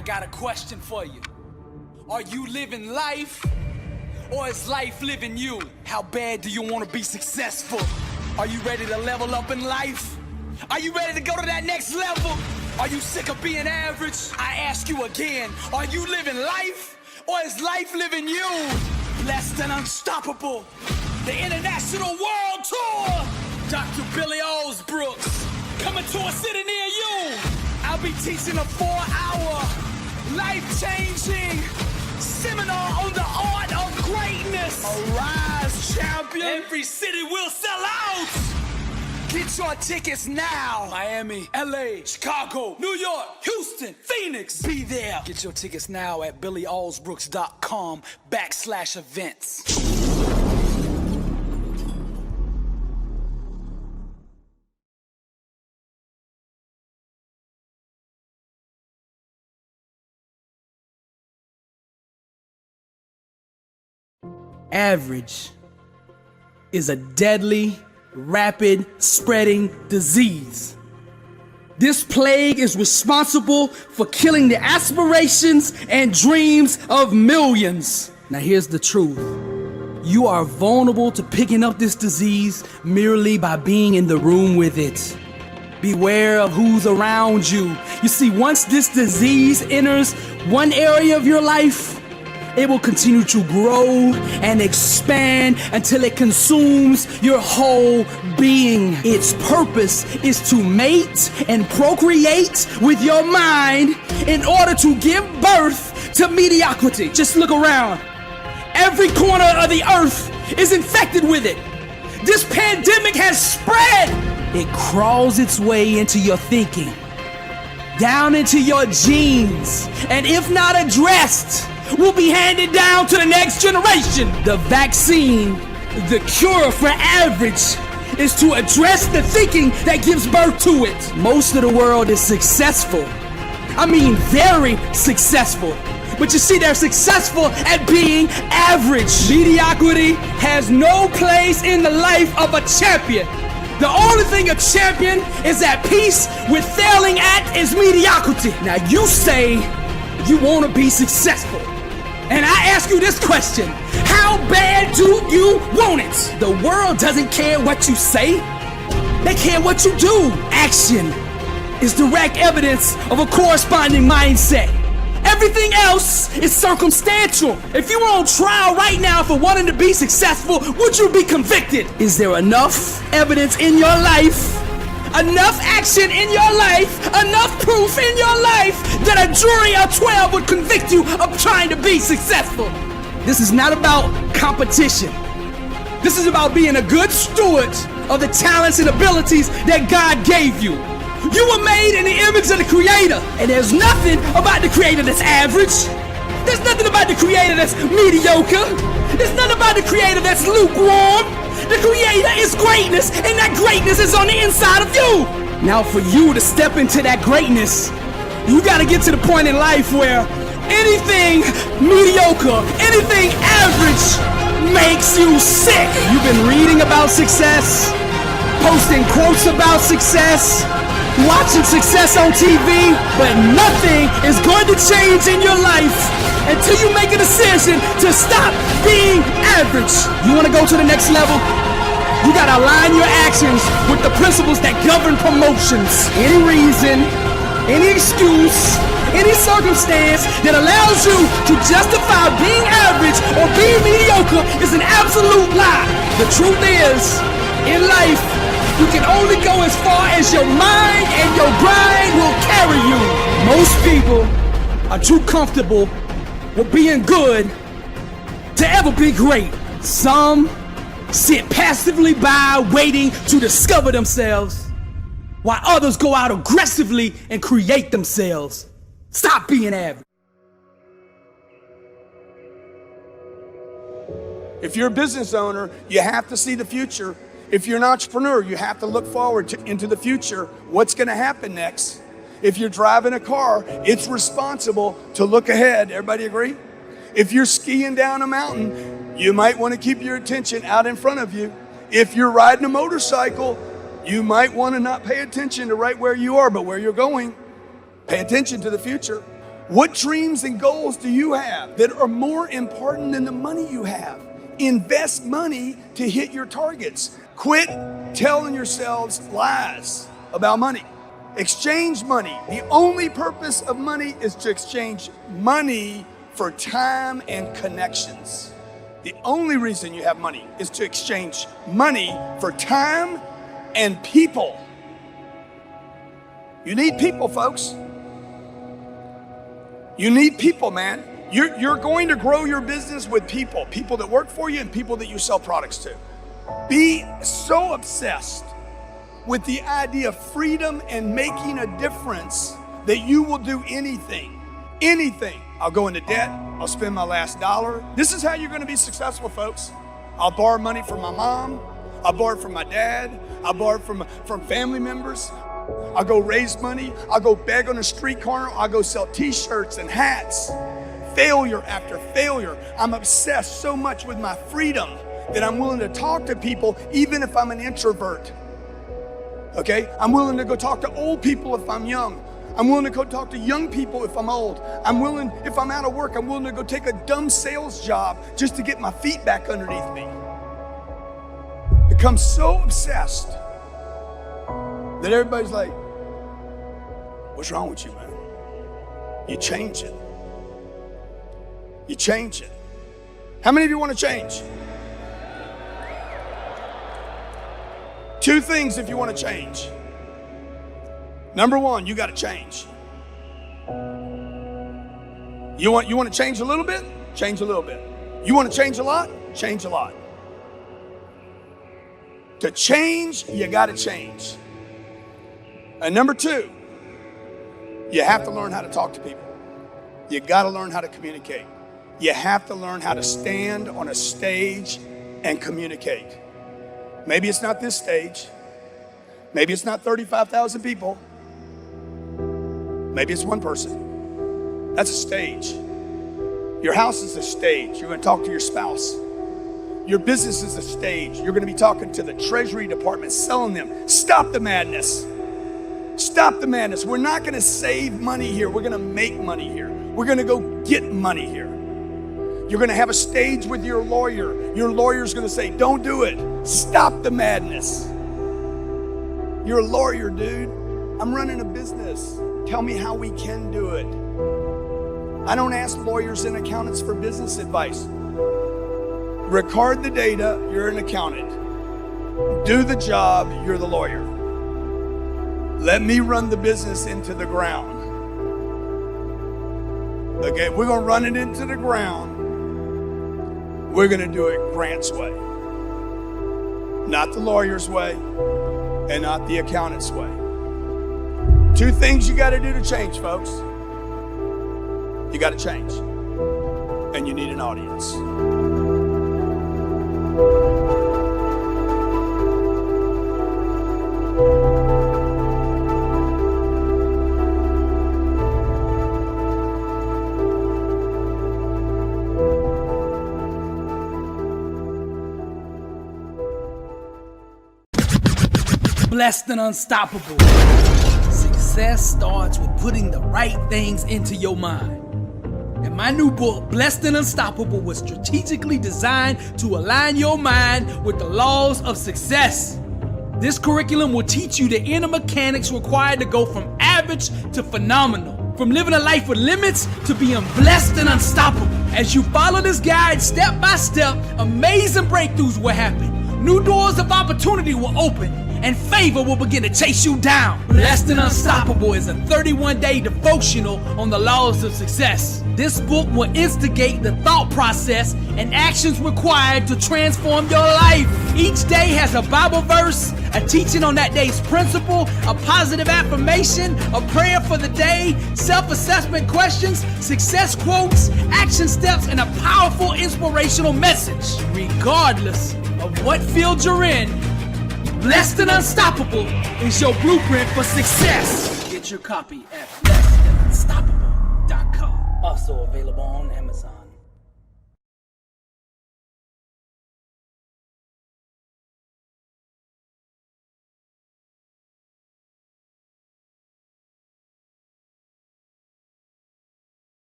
I got a question for you. Are you living life, or is life living you? How bad do you want to be successful? Are you ready to level up in life? Are you ready to go to that next level? Are you sick of being average? I ask you again, are you living life, or is life living you? Less than unstoppable, the international world tour. Dr. Billy Alsbrooks, coming to a city near you. I'll be teaching a 4-hour, life-changing seminar on the art of greatness. Arise, champion. Every city will sell out. Get your tickets now. Miami, LA, Chicago, New York, Houston, Phoenix. Be there. Get your tickets now at billyalsbrooks.com/events. Average is a deadly, rapid spreading disease. This plague is responsible for killing the aspirations and dreams of millions. Now here's the truth. You are vulnerable to picking up this disease merely by being in the room with it. Beware of who's around you. You see, once this disease enters one area of your life, it will continue to grow and expand until it consumes your whole being. Its purpose is to mate and procreate with your mind in order to give birth to mediocrity. Just look around. Every corner of the earth is infected with it. This pandemic has spread. It crawls its way into your thinking, down into your genes, and if not addressed, will be handed down to the next generation. The vaccine, the cure for average, is to address the thinking that gives birth to it. Most of the world is successful. I mean, very successful. But you see, they're successful at being average. Mediocrity has no place in the life of a champion. The only thing a champion is at peace with failing at is mediocrity. Now you say you want to be successful. And I ask you this question, how bad do you want it? The world doesn't care what you say, they care what you do. Action is direct evidence of a corresponding mindset. Everything else is circumstantial. If you were on trial right now for wanting to be successful, would you be convicted? Is there enough evidence in your life, enough action in your life, enough proof in your life that a jury of 12 would convict you of trying to be successful? This is not about competition. This is about being a good steward of the talents and abilities that God gave you. You were made in the image of the Creator, and there's nothing about the Creator that's average. There's nothing about the Creator that's mediocre. There's nothing about the Creator that's lukewarm. The Creator is greatness, and that greatness is on the inside of you. Now for you to step into that greatness, you gotta get to the point in life where anything mediocre, anything average makes you sick. You've been reading about success, posting quotes about success, watching success on TV, but nothing is going to change in your life until you make a decision to stop being average. You want to go to the next level? You got to align your actions with the principles that govern promotions. Any reason, any excuse, any circumstance that allows you to justify being average or being mediocre is an absolute lie. The truth is, in life, you can only go as far as your mind and your grind will carry you. Most people are too comfortable with being good to ever be great. Some sit passively by waiting to discover themselves, while others go out aggressively and create themselves. Stop being average. If you're a business owner, you have to see the future. If you're an entrepreneur, you have to look forward into the future. What's going to happen next? If you're driving a car, it's responsible to look ahead. Everybody agree? If you're skiing down a mountain, you might want to keep your attention out in front of you. If you're riding a motorcycle, you might want to not pay attention to right where you are, but where you're going. Pay attention to the future. What dreams and goals do you have that are more important than the money you have? Invest money to hit your targets. Quit telling yourselves lies about money. Exchange money. The only purpose of money is to exchange money for time and connections. The only reason you have money is to exchange money for time and people. You need people, folks. You need people, man. You're going to grow your business with people that work for you and people that you sell products to. Be so obsessed with the idea of freedom and making a difference that you will do anything. I'll go into debt. I'll spend my last dollar. This is how you're going to be successful, folks. I'll borrow money from my mom. I'll borrow from my dad. I'll borrow from family members. I'll go raise money. I'll go beg on a street corner. I'll go sell t-shirts and hats. Failure after failure. I'm obsessed so much with my freedom that I'm willing to talk to people even if I'm an introvert. Okay? I'm willing to go talk to old people if I'm young. I'm willing to go talk to young people if I'm old. I'm willing, if I'm out of work, I'm willing to go take a dumb sales job just to get my feet back underneath me. Become so obsessed that everybody's like, what's wrong with you, man? You change it. You change it. How many of you want to change? 2 things if you want to change. Number 1, you got to change. You want to change a little bit? Change a little bit. You want to change a lot? Change a lot. To change, you got to change. And number 2, you have to learn how to talk to people. You got to learn how to communicate. You have to learn how to stand on a stage and communicate. Maybe it's not this stage. Maybe it's not 35,000 people. Maybe it's 1 person. That's a stage. Your house is a stage. You're going to talk to your spouse. Your business is a stage. You're going to be talking to the Treasury Department, selling them. Stop the madness. Stop the madness. We're not going to save money here. We're going to make money here. We're going to go get money here. You're going to have a stage with your lawyer. Your lawyer's going to say, don't do it. Stop the madness. You're a lawyer, dude. I'm running a business. Tell me how we can do it. I don't ask lawyers and accountants for business advice. Record the data, you're an accountant. Do the job, you're the lawyer. Let me run the business into the ground. Okay, we're going to run it into the ground. We're going to do it Grant's way. Not the lawyer's way and not the accountant's way. 2 things you got to do to change, folks. You got to change. And you need an audience. Blessed and unstoppable. Success starts with putting the right things into your mind. And my new book, Blessed and Unstoppable, was strategically designed to align your mind with the laws of success. This curriculum will teach you the inner mechanics required to go from average to phenomenal, from living a life with limits to being blessed and unstoppable. As you follow this guide step by step, amazing breakthroughs will happen. New doors of opportunity will open, and favor will begin to chase you down. Blessed and Unstoppable is a 31-day devotional on the laws of success. This book will instigate the thought process and actions required to transform your life. Each day has a Bible verse, a teaching on that day's principle, a positive affirmation, a prayer for the day, self-assessment questions, success quotes, action steps, and a powerful inspirational message. Regardless of what field you're in, Blessed and Unstoppable is your blueprint for success. Get your copy at blessedandunstoppable.com. Also available on Amazon.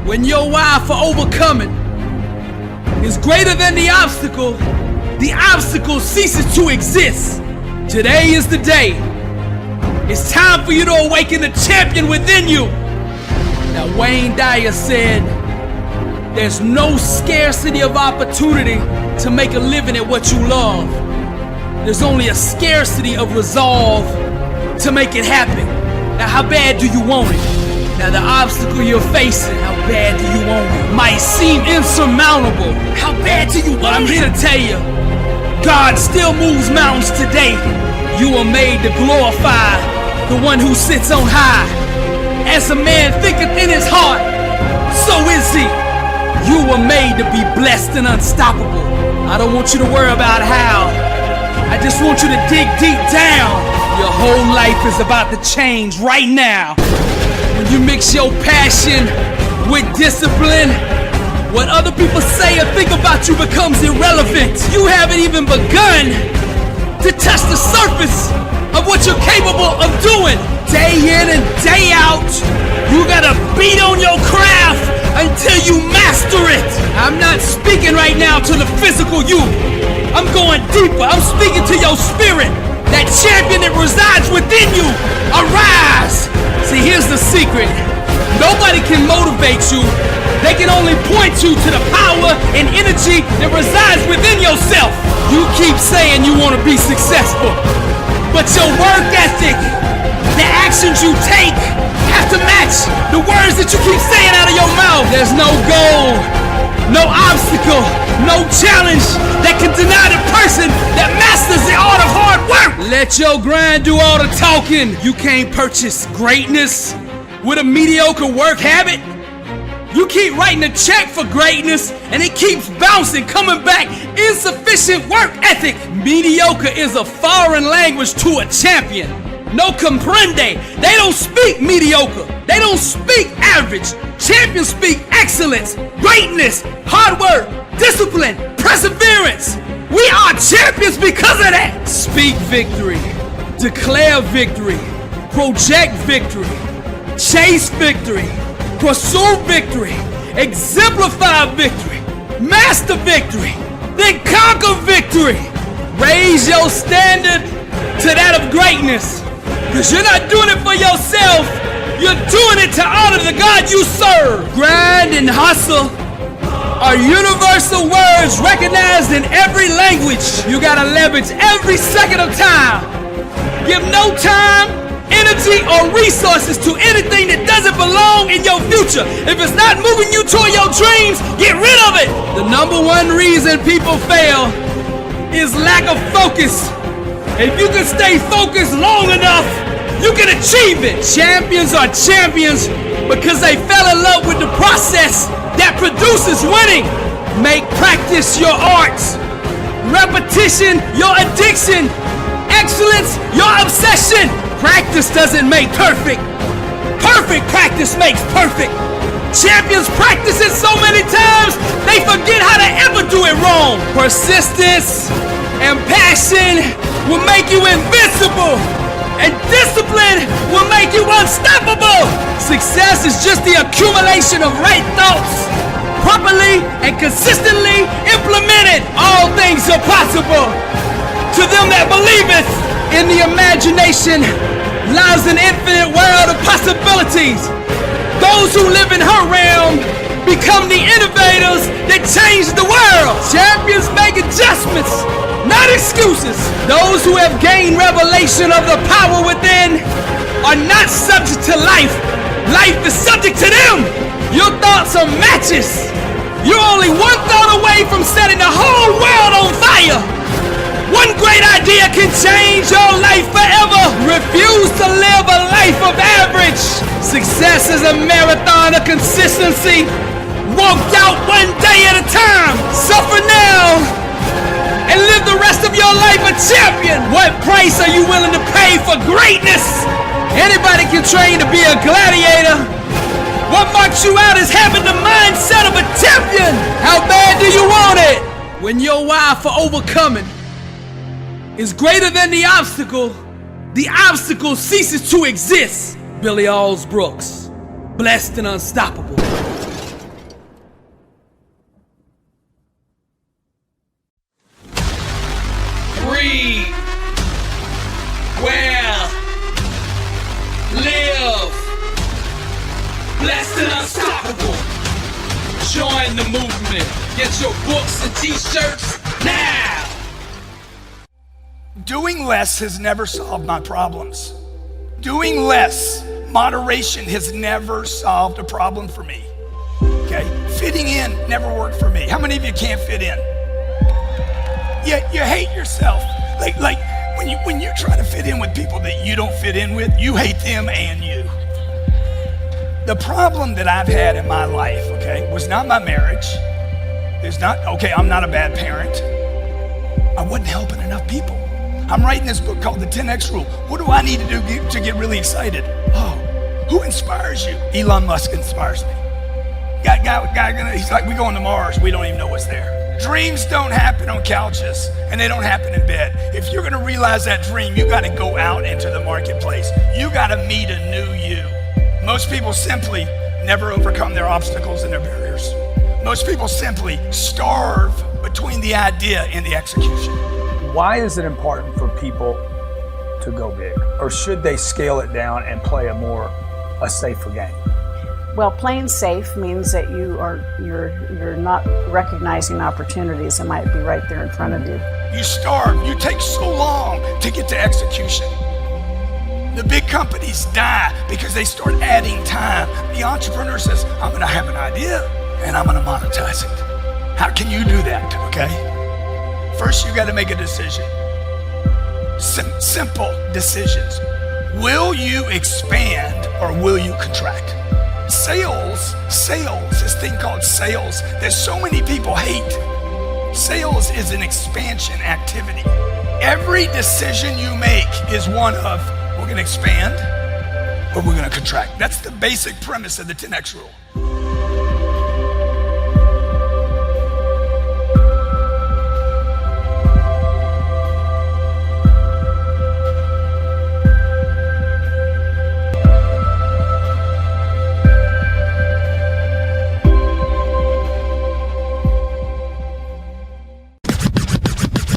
When your why for overcoming is greater than the obstacle ceases to exist. Today is the day. It's time for you to awaken the champion within you. Now, Wayne Dyer said, there's no scarcity of opportunity to make a living at what you love. There's only a scarcity of resolve to make it happen. Now, how bad do you want it? Now, the obstacle you're facing, how bad do you want it? Might seem insurmountable. How bad do you want it? I'm here to tell you, God still moves mountains today. You are made to glorify the one who sits on high. As a man thinketh in his heart, so is he. You were made to be blessed and unstoppable. I don't want you to worry about how. I just want you to dig deep down. Your whole life is about to change right now. When you mix your passion with discipline, what other people say or think about you becomes irrelevant. You haven't even begun to touch the surface of what you're capable of doing. Day in and day out, you gotta beat on your craft until you master it. I'm not speaking right now to the physical you. I'm going deeper. I'm speaking to your spirit. That champion that resides within you. Arise. See, here's the secret. Nobody can motivate you. They can only point you to the power and energy that resides within yourself. You keep saying you want to be successful, but your work ethic, the actions you take, have to match the words that you keep saying out of your mouth. There's no goal, no obstacle, no challenge that can deny the person that masters the art of hard work. Let your grind do all the talking. You can't purchase greatness with a mediocre work habit. You keep writing a check for greatness and it keeps bouncing, coming back. Insufficient work ethic. Mediocre is a foreign language to a champion. No comprende. They don't speak mediocre. They don't speak average. Champions speak excellence, greatness, hard work, discipline, perseverance. We are champions because of that. Speak victory, declare victory, project victory, chase victory, pursue victory, exemplify victory, master victory, then conquer victory. Raise your standard to that of greatness. Because you're not doing it for yourself, you're doing it to honor the God you serve. Grind and hustle are universal words recognized in every language. You gotta leverage every second of time. Give no time, energy, or resources to anything that doesn't belong in your future. If it's not moving you toward your dreams, get rid of it. The number one reason people fail is lack of focus. If you can stay focused long enough, you can achieve it. Champions are champions because they fell in love with the process that produces winning. Make practice your arts, repetition your addiction, excellence your obsession. Practice doesn't make perfect. Perfect practice makes perfect. Champions practice it so many times, they forget how to ever do it wrong. Persistence and passion will make you invincible, and discipline will make you unstoppable. Success is just the accumulation of right thoughts, properly and consistently implemented. All things are possible to them that believeth. In the imagination lies an infinite world of possibilities. Those who live in her realm become the innovators that change the world. Champions make adjustments, not excuses. Those who have gained revelation of the power within are not subject to life. Life is subject to them. Your thoughts are matches. You're only one thought away from setting the whole world on fire. One great idea can change your life forever. Refuse to live a life of average. Success is a marathon of consistency. Walked out one day at a time. Suffer now and live the rest of your life a champion. What price are you willing to pay for greatness? Anybody can train to be a gladiator. What marks you out is having the mindset of a champion. How bad do you want it? When your why for overcoming is greater than the obstacle ceases to exist. Billy Alsbrooks, blessed and unstoppable. Join the movement. Get your books and t-shirts now. Doing less has never solved my problems. Doing less, moderation has never solved a problem for me. Okay? Fitting in never worked for me. How many of you can't fit in? You hate yourself. Like when you try to fit in with people that you don't fit in with, you hate them and you. The problem that I've had in my life, okay, was not my marriage. I'm not a bad parent. I wasn't helping enough people. I'm writing this book called The 10X Rule. What do I need to do to get really excited? Oh, who inspires you? Elon Musk inspires me. He's like, we going to Mars, we don't even know what's there. Dreams don't happen on couches, and they don't happen in bed. If you're gonna realize that dream, you gotta go out into the marketplace. You gotta meet a new you. Most people simply never overcome their obstacles and their barriers. Most people simply starve between the idea and the execution. Why is it important for people to go big? Or should they scale it down and play a safer game? Well, playing safe means that you're not recognizing opportunities that might be right there in front of you. You starve. You take so long to get to execution. The big companies die because they start adding time. The entrepreneur says, I'm gonna have an idea and I'm gonna monetize it. How can you do that, okay? First, you gotta make a decision. Simple decisions. Will you expand or will you contract? Sales, this thing called sales that so many people hate. Sales is an expansion activity. Every decision you make is one of, we're gonna expand or we're gonna contract. That's the basic premise of the 10X rule.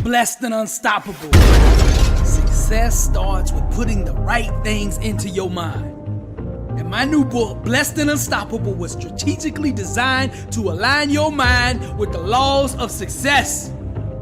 Blessed and unstoppable. Success starts with putting the right things into your mind. And my new book, Blessed and Unstoppable, was strategically designed to align your mind with the laws of success.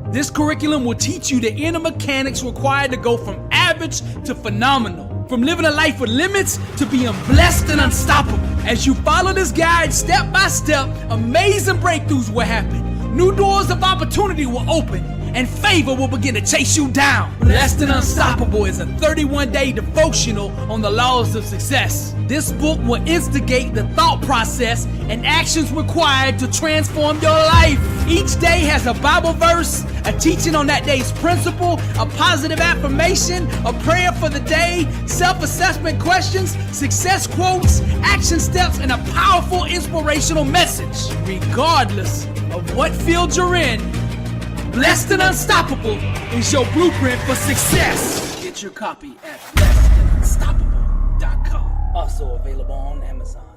This curriculum will teach you the inner mechanics required to go from average to phenomenal, from living a life with limits to being blessed and unstoppable. As you follow this guide step by step, amazing breakthroughs will happen. New doors of opportunity will open, and favor will begin to chase you down. Blessed and Unstoppable is a 31-day devotional on the laws of success. This book will instigate the thought process and actions required to transform your life. Each day has a Bible verse, a teaching on that day's principle, a positive affirmation, a prayer for the day, self-assessment questions, success quotes, action steps, and a powerful inspirational message. Regardless of what field you're in, Blessed and Unstoppable is your blueprint for success. Get your copy at blessedandunstoppable.com. Also available on Amazon.